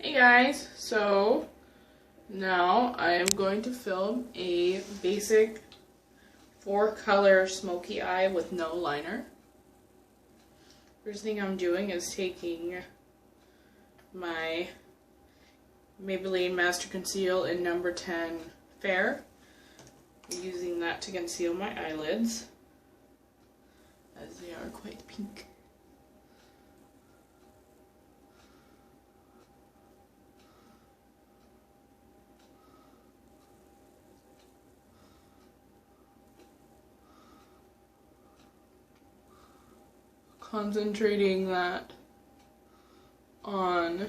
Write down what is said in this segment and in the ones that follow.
Hey guys, so now I am going to film a basic 4-color smoky eye with no liner. First thing I'm doing is taking my Maybelline Master Conceal in number 10 Fair, using that to conceal my eyelids, as they are quite pink. Concentrating that on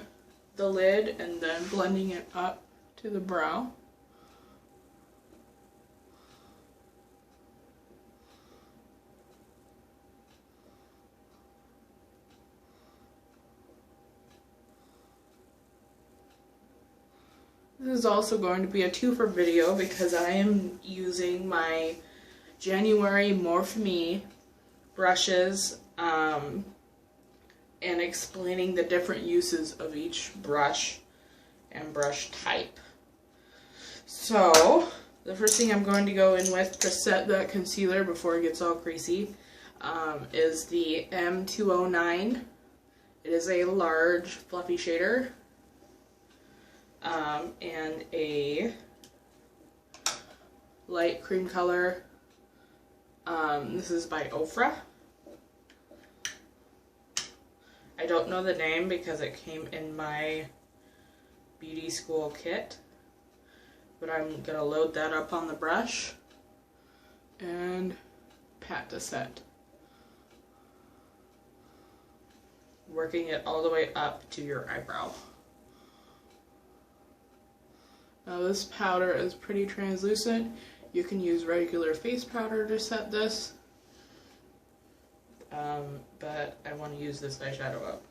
the lid and then blending it up to the brow. This is also going to be a twofer video because I am using my January Morphe brushes and explaining the different uses of each brush and brush type. So the first thing I'm going to go in with to set that concealer before it gets all greasy is the M209. It is a large fluffy shader and a light cream color. This is by Ofra. I don't know the name because it came in my beauty school kit, but I'm going to load that up on the brush and pat to set. Working it all the way up to your eyebrow. Now this powder is pretty translucent. You can use regular face powder to set this. But I want to use this eyeshadow up.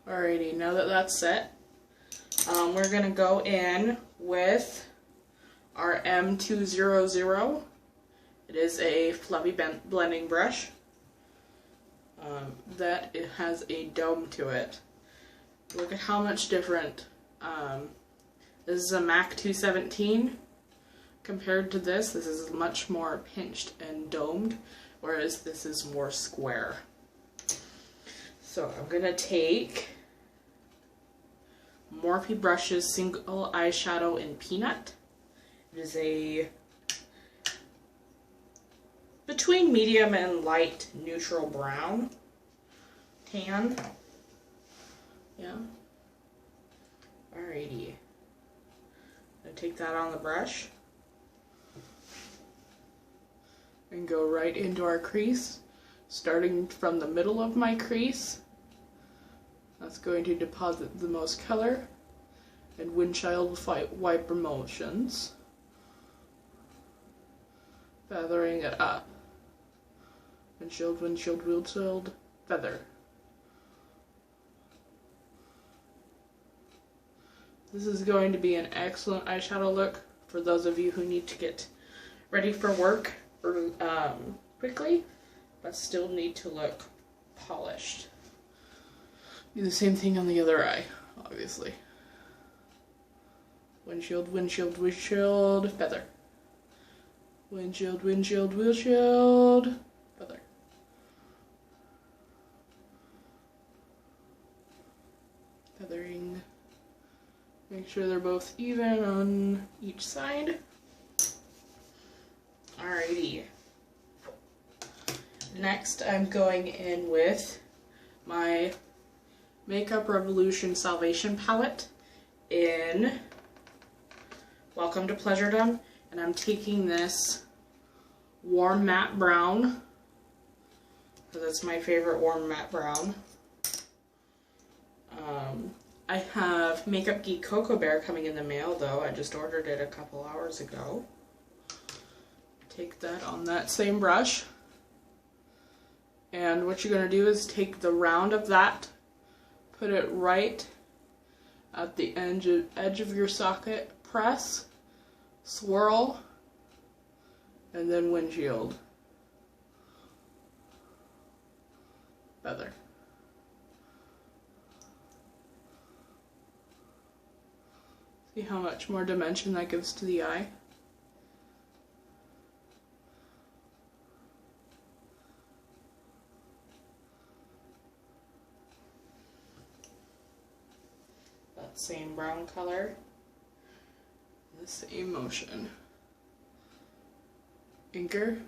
Alrighty, now that that's set, we're going to go in with our M200. It is a fluffy blending brush that it has a dome to it. Look at how much different. This is a MAC 217. Compared to this is much more pinched and domed, whereas this is more square. So I'm going to take Morphe Brushes Single Eyeshadow in Peanut. It is a between medium and light neutral brown. Tan. Yeah. Alrighty. I'm going to take that on the brush and go right into our crease, starting from the middle of my crease. That's going to deposit the most color and windshield wiper motions, feathering it up. Windshield, windshield, windshield, feather. This is going to be an excellent eyeshadow look for those of you who need to get ready for work quickly, but still need to look polished. Do the same thing on the other eye, obviously. Windshield, windshield, windshield, feather. Windshield, windshield, windshield, feather. Feathering. Make sure they're both even on each side. Alrighty. Next, I'm going in with my Makeup Revolution Salvation palette in Welcome to Pleasuredom, and I'm taking this warm matte brown because it's my favorite warm matte brown. I have Makeup Geek Cocoa Bear coming in the mail though. I just ordered it a couple hours ago. Take that on that same brush And what you're going to do is take the round of that, put it right at the edge of your socket, press, swirl, and then windshield. Feather. See how much more dimension that gives to the eye? That same brown color, the same motion. Inker,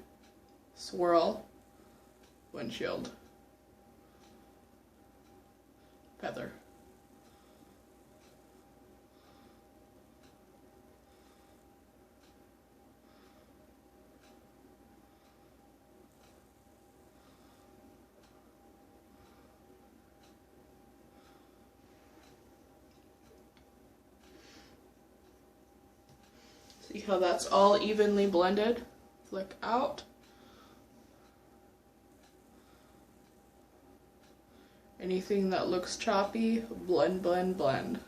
swirl, windshield, feather. See how that's all evenly blended? Flick out. Anything that looks choppy, blend, blend, blend.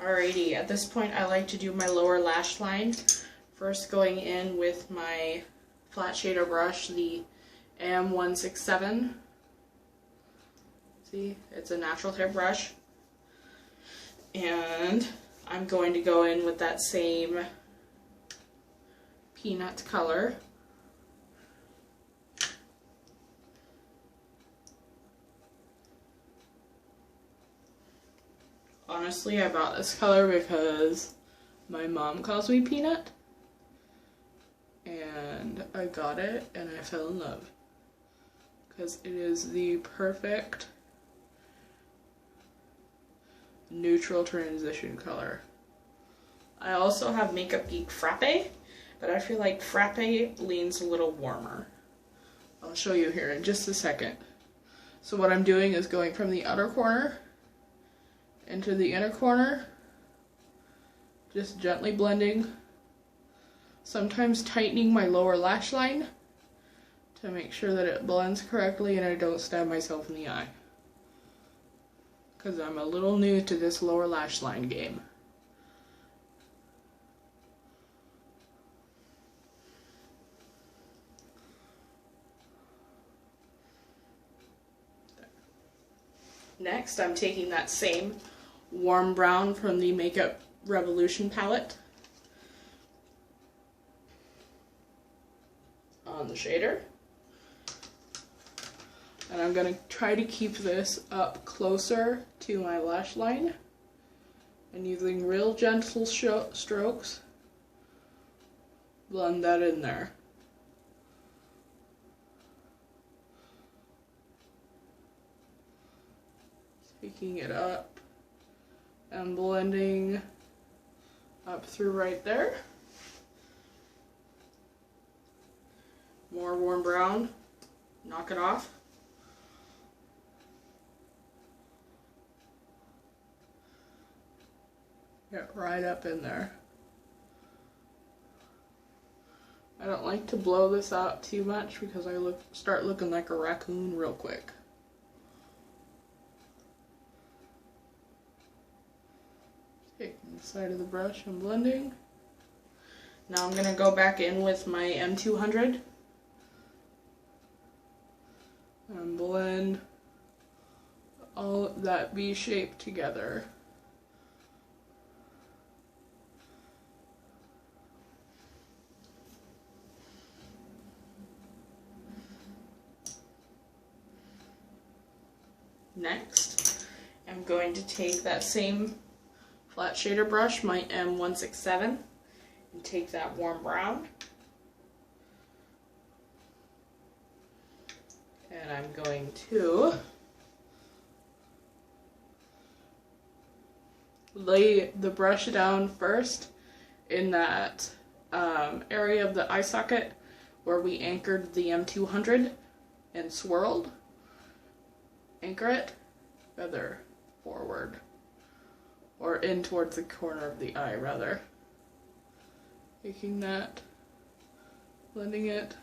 Alrighty, at this point I like to do my lower lash line. First going in with my flat shader brush, the M167. See, it's a natural hair brush. And I'm going to go in with that same peanut color. Honestly, I bought this color because my mom calls me Peanut. And I got it and I fell in love. Because it is the perfect neutral transition color. I also have Makeup Geek Frappe, but I feel like Frappe leans a little warmer. I'll show you here in just a second. So what I'm doing is going from the outer corner into the inner corner, just gently blending, sometimes tightening my lower lash line to make sure that it blends correctly and I don't stab myself in the eye. Because I'm a little new to this lower lash line game. Next, I'm taking that same warm brown from the Makeup Revolution palette on the shader. And I'm going to try to keep this up closer to my lash line and using real gentle strokes, blend that in there. Taking it up and blending up through right there. More warm brown, knock it off. Get right up in there. I don't like to blow this out too much because I start looking like a raccoon real quick. Taking the side of the brush and blending. Now I'm going to go back in with my M200 and blend all that V shape together. Next, I'm going to take that same flat shader brush, my M167, and take that warm brown. And I'm going to lay the brush down first in that area of the eye socket where we anchored the M200 and swirled. Anchor it, feather forward, or in towards the corner of the eye rather. Taking that, blending it,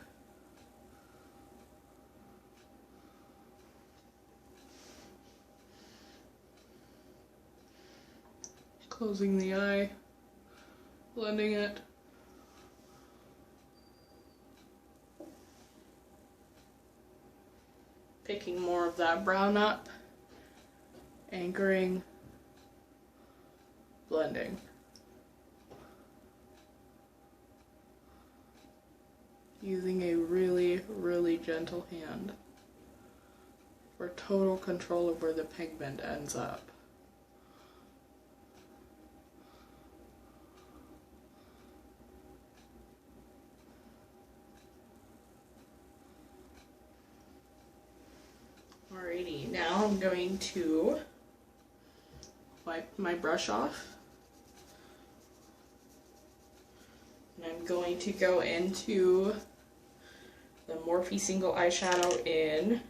Closing the eye, blending it. Picking more of that brown up, anchoring, blending. Using a really, really gentle hand for total control of where the pigment ends up. Alrighty, now I'm going to wipe my brush off. And I'm going to go into the Morphe single eyeshadow in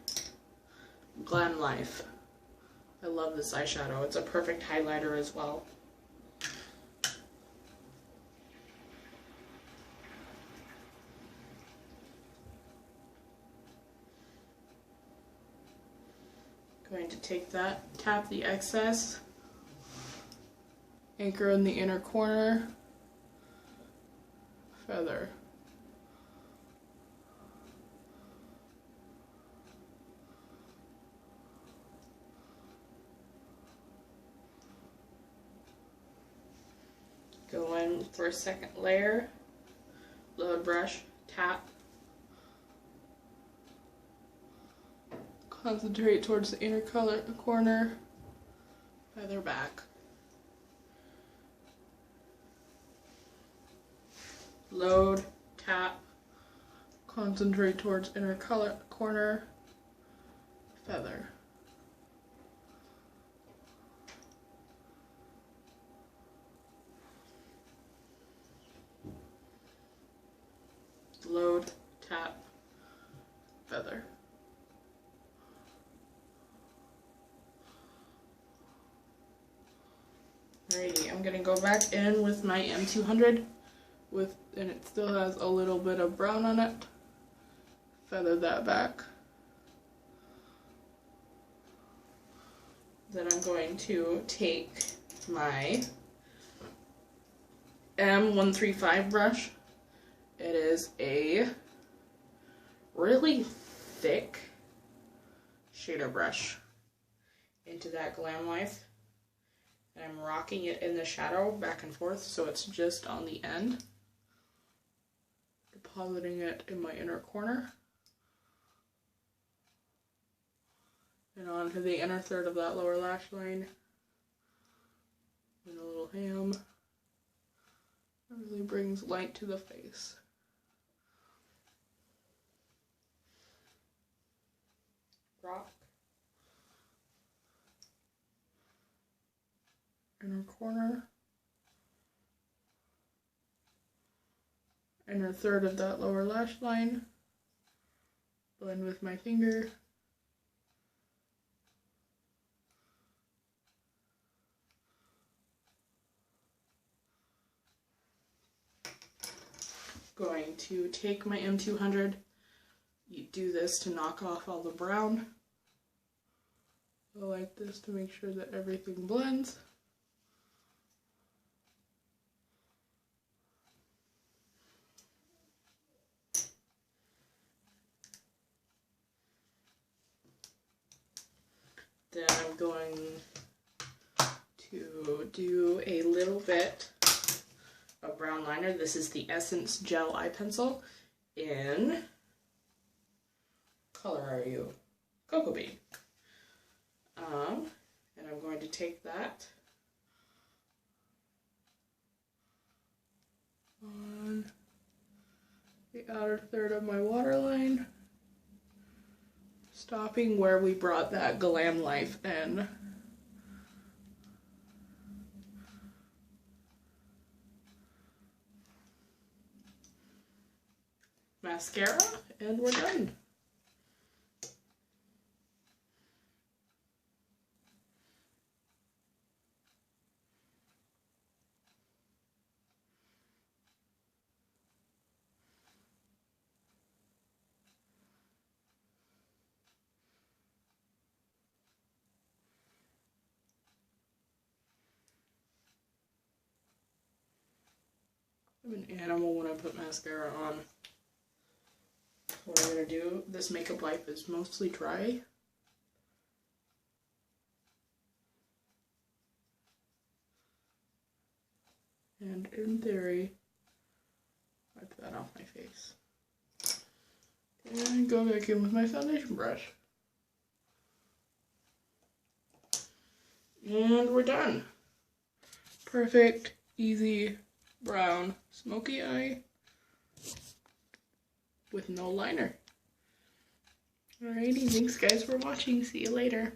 Glam Life. I love this eyeshadow. It's a perfect highlighter as well. Going to take that, tap the excess, anchor in the inner corner, feather. Go in for a second layer, load brush, tap. Concentrate towards the inner corner, feather back. Load, tap, concentrate towards inner corner, feather. Load, tap, feather. Alrighty, I'm gonna go back in with my M200 and it still has a little bit of brown on it. Feather that back. Then I'm going to take my M135 brush. It is a really thick shader brush into that Glam Life. And I'm rocking it in the shadow back and forth so it's just on the end. Depositing it in my inner corner. And onto the inner third of that lower lash line. And a little ham. It really brings light to the face. Rock. Inner corner, inner third of that lower lash line, blend with my finger, going to take my M200, you do this to knock off all the brown, go like this to make sure that everything blends. Then I'm going to do a little bit of brown liner. This is the Essence Gel Eye Pencil in, color are you? Cocoa Bean. And I'm going to take that on the outer third of my waterline. Stopping where we brought that Glam Life in. Mascara, and we're done. I'm an animal when I put mascara on. What I'm going to do, this makeup wipe is mostly dry. And in theory, wipe that off my face. And go back in with my foundation brush. And we're done. Perfect, easy, brown, smoky eye with no liner. Alrighty, thanks guys for watching. See you later.